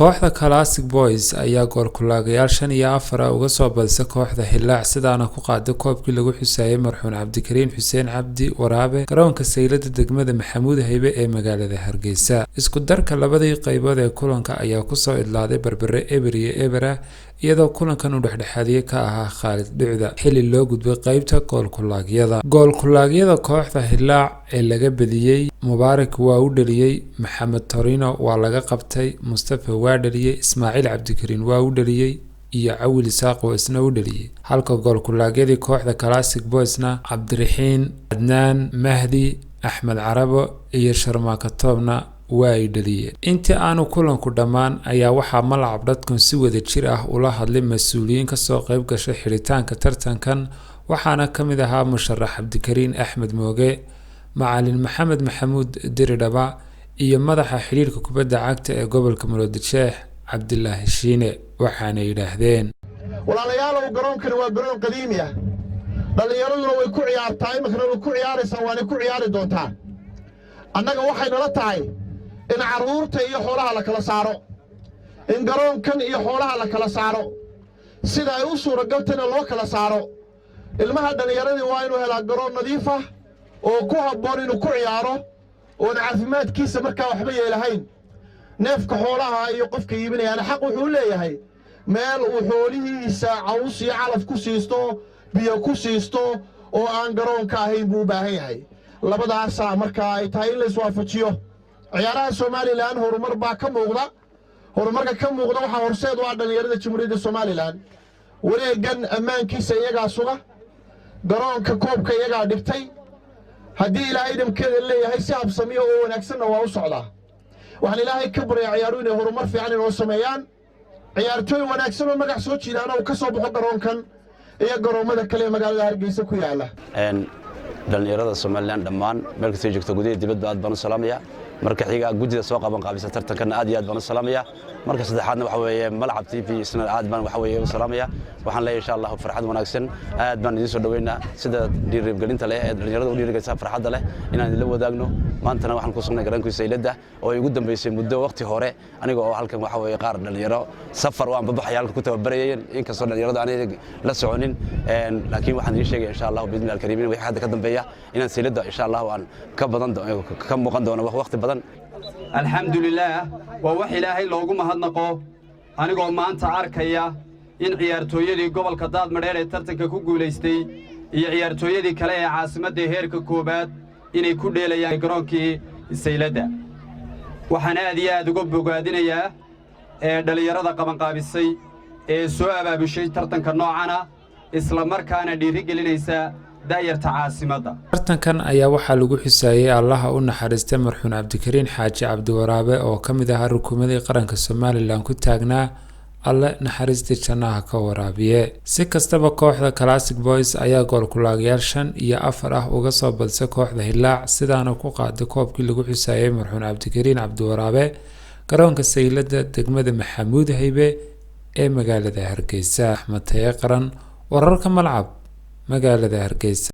kooxda Classic Boys ayaa goolkulaagayaal 5 iyo 4 uga soo badisay kooxda Hillaac sidaana ku qaaday koobkii lagu xusaayay marxuun Cabdikariin Xuseen Cabdi Waraabe garoonka Saylada degmada Maxamuud Haybe ee magaalada Hargeysa. Isku darka labadii qaybood ee kulanka ayaa ku soo idlaaday barbare eber iyo ebera iyadoo kulankan uu dhexdhexaadiyay ka ahaa Khalid Dhucda xilli loo gudbay qaybta goolkulaagyada kooxda Hillaac ee laga badiyay. Mubaarak waa u dhaliyay, Maxamed Torino waa laga qabtay, Mustafa waa dhaliyay, Ismaaciil Cabdikariin waa u dhaliyay iyo Cawil Isaaq oo isna u dhaliyay. Halka goolkulaagyadii kooxda Classic Boysna Cabdiraxiin, Adnaan, Mahdi, Axmed Carabo iyo Sharmaaka Toobna waa ay dhaliyeen. Intii aanu kulanku dhammaan ayaa waxaa malcab dadkan si wada jir ah ula hadlay mas'uuliyiin ka soo qayb gashay xiritaanka tartankan, waxaana ka mid ahaa musharax Cabdikariin Axmed Mooge, Macalin Maxamed Maxamuud Diridhaba iyo madaxa xiriirka kubadda cagta ee gobolka Murudsheekh Cabdilaahi Shiine, waxaana yiraahdeen walaalayaal garoonkani waa garoon qadiimi ah, dhalinyaraduna way ku ciyaartaa, imankana way ku ciyaaraysaa, waana ku ciyaari doontaa. annaga waxay nala tahay in caruurta iyo xoolaha la kala saaro, in garoonkan iyo xoolaha la kala saaro, sida ay u suuragaltayna loo kala saaro. ilmaha dhalinyaradii waa inuu helaa garoon nadiif ah oo ku habboon inuu ku ciyaaro oo caafimaadkiisa markaa waxba yeelahayn. neefka xoolaha iyo qofka iibinayana xaq wuxuu leeyahay meel uu xoolihiisa caws iyo calaf ku siisto, biyo ku siisto oo aan garoonka ahayn buu u baahan yahay. labadaas markaa ay tahay in la iswaafajiyo. ciyaaraha Soomaaliland horumar baa ka muuqda, horumarka ka muuqda waxaa horseed u ah dhalinyarada Jamhuuriyadda Soomaaliland. wareegan ammaankiisa iyagaa suga, garoonka koobka iyagaa dhigtay. haddii ilaahay idamkeeda leeyahay si habsamiyo oo wanaagsanna waa u socdaa. waxaan ilaahay ka baryaa ciyaaruhu inay horumar fiican inoo sameeyaan, ciyaartooy wanaagsan oo magac soo jiidaan oo ka soo baxo garoonkan iyo garoomada kale ee magaalada Hargeysa ku yaala. dhalinyarada Soomaaliland dhammaan meel kasta joogto gudaha dibadda aad baan u salaamayaa. marka xiga gudida soo qaban qaabisa tartankan aad iyo aad baan u salaamayaa. marka saddexaadna waxa weeye malcab TV isna aad baan waxa weeye u salaamayaa. waxaan leeyahay insha Allah farxad wanaagsan aad baan idin soo dhaweynaa sida dhiirigelinta leh ee dhalinyarada u dhiirigelisa farxadda leh inaan la wadaagno. maantana waxaan ku sugnay garoonka Saylada oo ay ugu dambeysay muddo waqti hore aniga oo halkan waxa weeye qaar dhalinyaro safar oo aan babaxay halka ku tababarayeen inkastoo dhalinyarada aan la soconin laakiin waxaan idin sheegay insha Allah bidna al-kariim wixii hadda ka dambeeya inaan Saylada insha Allah aan ka badan ka muuqan doono waqti badan. alxamdulillaah waa wax ilaahay loogu mahadnaqo anigoo maanta arkaya in ciyaartooyadii gobolka Daadmadheer ee tartanka ku guuleystay iyo ciyaartooyadii kale ee caasimadda heerka koobaad inay ku dheelayaan garoonkii Saylada. waxaan aad iyo aad uga bogaadinayaa dhalinyarada qabanqaabisay ee soo abaabushay tartanka noocana isla markaana dhiirigelinaysa daayarta caasimadda. tartankan ayaa waxaa lagu xusaayay Allaha u naxariistay marxuun Cabdikariin Xaaji Cabdi Waraabe oo ka mid ah rukumadii qaranka Soomaaliland ku taagnaa alle naxariista jannaha ka waraabiye. si kastaba kooxda Classic Boys ayaa goolkulaagayaal 5 iyo 4 ah uga soo badisay kooxda Hillaac sidaana ku qaaday koobkii lagu xusaayay marxuun Cabdikariin Cabdi Waraabe garoonka Saylada degmada Maxamuud Haybe ee magaalada Hargeysa. Axmed Taye Qaran, wararka malcab magaalada Hargeysa.